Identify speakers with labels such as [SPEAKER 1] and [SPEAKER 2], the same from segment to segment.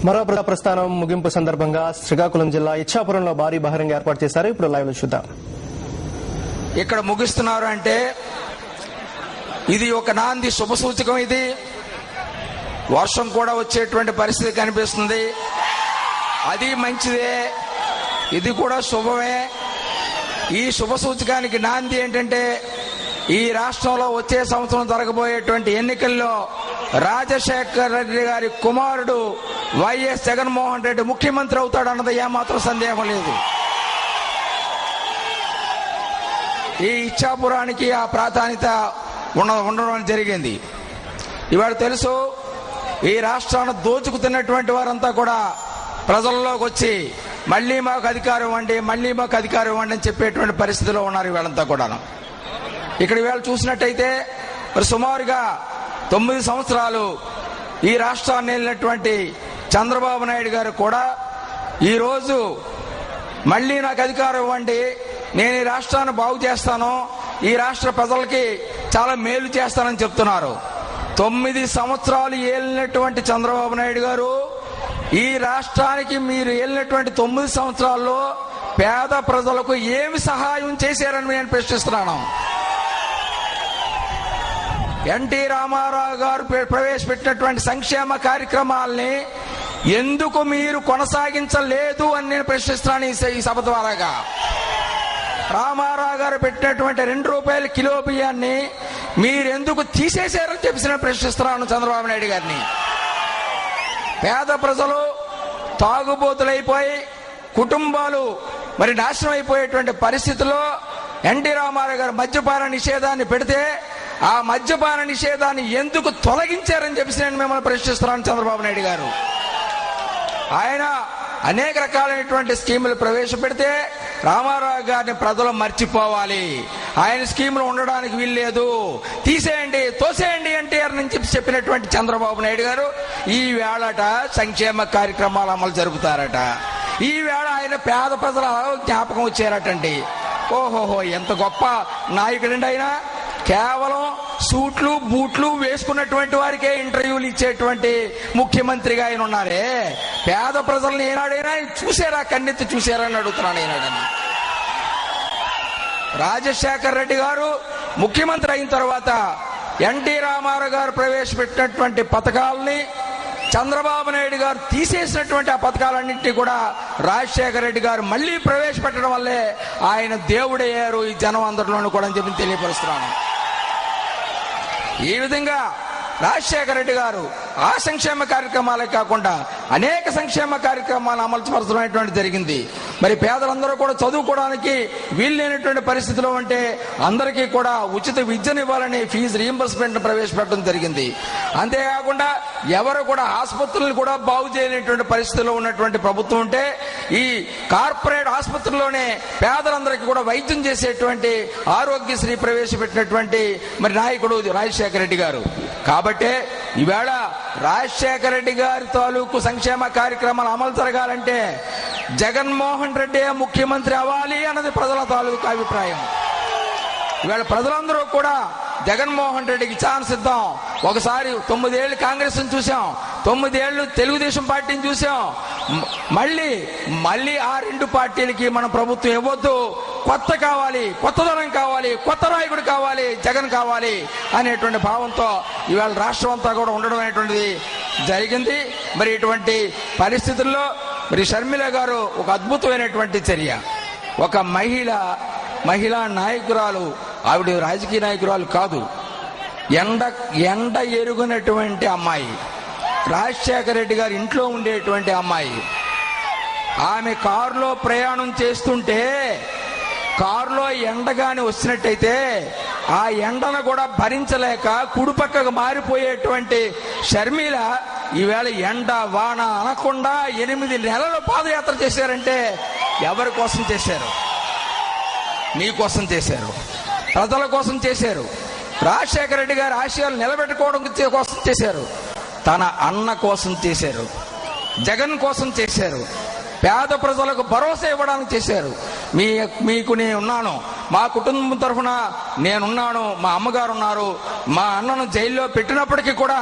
[SPEAKER 1] మరో ప్రస్థానం ముగింపు సందర్భంగా శ్రీకాకుళం జిల్లా ఇచ్చాపురంలో భారీ బహిరంగ ఏర్పాటు చేశారు. ఇప్పుడు లైవ్ లో చూద్దాం.
[SPEAKER 2] ఇక్కడ ముగిస్తున్నారు అంటే ఇది ఒక నాంది శుభ సూచకం. ఇది వర్షం కూడా వచ్చేటువంటి పరిస్థితి కనిపిస్తుంది. అది మంచిదే, ఇది కూడా శుభమే. ఈ శుభ సూచకానికి నాంది ఏంటంటే ఈ రాష్ట్రంలో వచ్చే సంవత్సరం జరగబోయేటువంటి ఎన్నికల్లో రాజశేఖర్ రెడ్డి గారి కుమారుడు వైఎస్ జగన్మోహన్ రెడ్డి ముఖ్యమంత్రి అవుతాడు అన్నది ఏమాత్రం సందేహం లేదు. ఈ ఇచ్చాపురానికి ఆ ప్రాధాన్యత ఉండడం జరిగింది. ఇవాళ తెలుసు, ఈ రాష్ట్రాన్ని దోచుకుతున్నటువంటి వారంతా కూడా ప్రజల్లోకి వచ్చి మళ్లీ మాకు అధికారం ఇవ్వండి, మళ్లీ మాకు అధికారం ఇవ్వండి అని చెప్పేటువంటి పరిస్థితిలో ఉన్నారు వీళ్ళంతా కూడా. ఇక్కడ వీళ్ళు చూసినట్టయితే మరి సుమారుగా 9 సంవత్సరాలు ఈ రాష్ట్రాన్ని వెళ్ళినటువంటి చంద్రబాబు నాయుడు గారు కూడా ఈరోజు మళ్లీ నాకు అధికారం ఇవ్వండి, నేను ఈ రాష్ట్రాన్ని బాగు చేస్తాను, ఈ రాష్ట్ర ప్రజలకి చాలా మేలు చేస్తానని చెప్తున్నారు. 9 సంవత్సరాలు ఏలినటువంటి చంద్రబాబు నాయుడు గారు ఈ రాష్ట్రానికి మీరు ఏలినటువంటి 9 సంవత్సరాల్లో పేద ప్రజలకు ఏమి సహాయం చేశారని నేను ప్రశ్నిస్తున్నాను. ఎన్టీ రామారావు గారు ప్రవేశపెట్టినటువంటి సంక్షేమ కార్యక్రమాల్ని ఎందుకు మీరు కొనసాగించలేదు అని నేను ప్రశ్నిస్తున్నాను ఈ సభ ద్వారాగా. రామారావు గారు పెట్టినటువంటి 2 రూపాయల కిలో బియ్యాన్ని మీరెందుకు తీసేశారని చెప్పి నేను ప్రశ్నిస్తున్నాను చంద్రబాబు నాయుడు గారిని. పేద ప్రజలు తాగుబోతులైపోయి కుటుంబాలు మరి నాశనం అయిపోయేటువంటి పరిస్థితుల్లో ఎన్టీ రామారావు గారు మద్యపాన నిషేధాన్ని పెడితే ఆ మద్యపాన నిషేధాన్ని ఎందుకు తొలగించారని చెప్పి నేను మిమ్మల్ని ప్రశ్నిస్తున్నాను చంద్రబాబు నాయుడు గారు. ఆయన అనేక రకాలైనటువంటి స్కీములు ప్రవేశపెడితే రామారావు గారిని ప్రజలు మర్చిపోవాలి, ఆయన స్కీములు ఉండడానికి వీల్లేదు, తీసేయండి, తోసేయండి ఎన్టీఆర్ నుంచి చెప్పినటువంటి చంద్రబాబు నాయుడు గారు ఈ వేళట సంక్షేమ కార్యక్రమాలు అమలు జరుపుతారట. ఈ వేళ ఆయన పేద ప్రజల జ్ఞాపకం వచ్చారటండి. ఓహోహో, ఎంత గొప్ప నాయకుడండి ఆయన. కేవలం సూట్లు బూట్లు వేసుకున్నటువంటి వారికే ఇంటర్వ్యూలు ఇచ్చేటువంటి ముఖ్యమంత్రిగా ఆయన ఉన్నారే. పేద ప్రజల్ని ఏనాడైనా చూసారా, కన్నెత్తి చూసారా అని అడుగుతున్నాను ఏనాడని. రాజశేఖర్ రెడ్డి గారు ముఖ్యమంత్రి అయిన తర్వాత ఎన్టీ రామారావు గారు ప్రవేశపెట్టినటువంటి పథకాలని చంద్రబాబు నాయుడు గారు తీసేసినటువంటి ఆ పథకాలన్నింటినీ కూడా రాజశేఖర రెడ్డి గారు మళ్లీ ప్రవేశపెట్టడం వల్లే ఆయన దేవుడయ్యారు ఈ జనం అందరిలోనూ కూడా అని చెప్పి తెలియపరుస్తున్నాను. ఈ విధంగా రాజశేఖర రెడ్డి గారు ఆ సంక్షేమ కార్యక్రమాలే కాకుండా అనేక సంక్షేమ కార్యక్రమాలు అమలుపరచడం జరిగింది. మరి పేదలందరూ కూడా చదువుకోవడానికి వీల్లేనటువంటి పరిస్థితిలో ఉంటే అందరికీ కూడా ఉచిత విద్యను ఇవ్వాలని ఫీజు రీయింబర్స్మెంట్ ప్రవేశపెట్టడం జరిగింది. అంతేకాకుండా ఎవరు కూడా ఆసుపత్రులను కూడా బాగు చేయలేనటువంటి పరిస్థితిలో ఉన్నటువంటి ప్రభుత్వం ఉంటే ఈ కార్పొరేట్ ఆసుపత్రుల్లోనే పేదలందరికీ కూడా వైద్యం చేసేటువంటి ఆరోగ్యశ్రీ ప్రవేశపెట్టినటువంటి మరి నాయకుడు రాజశేఖర రెడ్డి గారు. కాబట్టే ఈవేళ రాజశేఖర రెడ్డి గారి తాలూకు సంక్షేమ కార్యక్రమాలు అమలు జరగాలంటే జగన్మోహన్ రెడ్డి ముఖ్యమంత్రి అవ్వాలి అన్నది ప్రజల తాలూకు అభిప్రాయం. ఇవాళ ప్రజలందరూ కూడా జగన్మోహన్ రెడ్డికి ఛాన్స్ ఇద్దాం. ఒకసారి 9 ఏళ్ళు కాంగ్రెస్ ని చూసాం, 9 ఏళ్ళు తెలుగుదేశం పార్టీని చూసాం. మళ్ళీ ఆ 2 పార్టీలకి మన ప్రభుత్వం ఇవ్వద్దు. కొత్త కావాలి, కొత్తదనం కావాలి, కొత్త నాయకుడు కావాలి, జగన్ కావాలి అనేటువంటి భావంతో ఇవాళ రాష్ట్రం అంతా కూడా ఉండడం అనేటువంటిది జరిగింది. మరి ఇటువంటి పరిస్థితుల్లో మరి షర్మిల గారు ఒక అద్భుతమైనటువంటి చర్య. ఒక మహిళా నాయకురాలు, ఆవిడ రాజకీయ నాయకురాలు కాదు, ఎండ ఎరుగునటువంటి అమ్మాయి, రాజశేఖర రెడ్డి గారి ఇంట్లో ఉండేటువంటి అమ్మాయి. ఆమె కారులో ప్రయాణం చేస్తుంటే కారులో ఎండగాని వచ్చినట్టయితే ఆ ఎండను కూడా భరించలేక కుడిపక్కకు మారిపోయేటువంటి షర్మిల ఈవేళ ఎండ వాన అనకుండా 8 నెలలు పాదయాత్ర చేశారంటే ఎవరి కోసం చేశారు? నీ కోసం చేశారు, ప్రజల కోసం చేశారు, రాజశేఖర రెడ్డి గారి ఆశయాలు నిలబెట్టుకోవడం కోసం చేశారు, తన అన్న కోసం చేశారు, జగన్ కోసం చేశారు, పేద ప్రజలకు భరోసా ఇవ్వడానికి చేశారు. మీకు నేనున్నాను, మా కుటుంబం తరఫున నేనున్నాను, మా అమ్మగారు ఉన్నారు, మా అన్నను జైల్లో పెట్టినప్పటికీ కూడా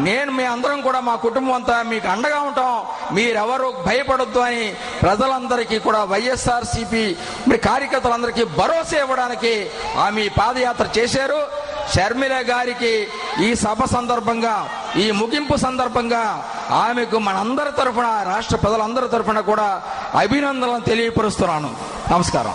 [SPEAKER 2] నేను మీ అందరం కూడా మా కుటుంబం అంతా మీకు అండగా ఉంటాం, మీరెవరు భయపడొద్దు అని ప్రజలందరికీ కూడా వైఎస్ఆర్సీపీ కార్యకర్తలందరికీ భరోసా ఇవ్వడానికి ఆమె పాదయాత్ర చేశారు. షర్మిల గారికి ఈ సభ సందర్భంగా, ఈ ముగింపు సందర్భంగా ఆమెకు మనందరి తరఫున, రాష్ట్ర ప్రజలందరి తరఫున కూడా అభినందనలు తెలియపరుస్తున్నాను. నమస్కారం.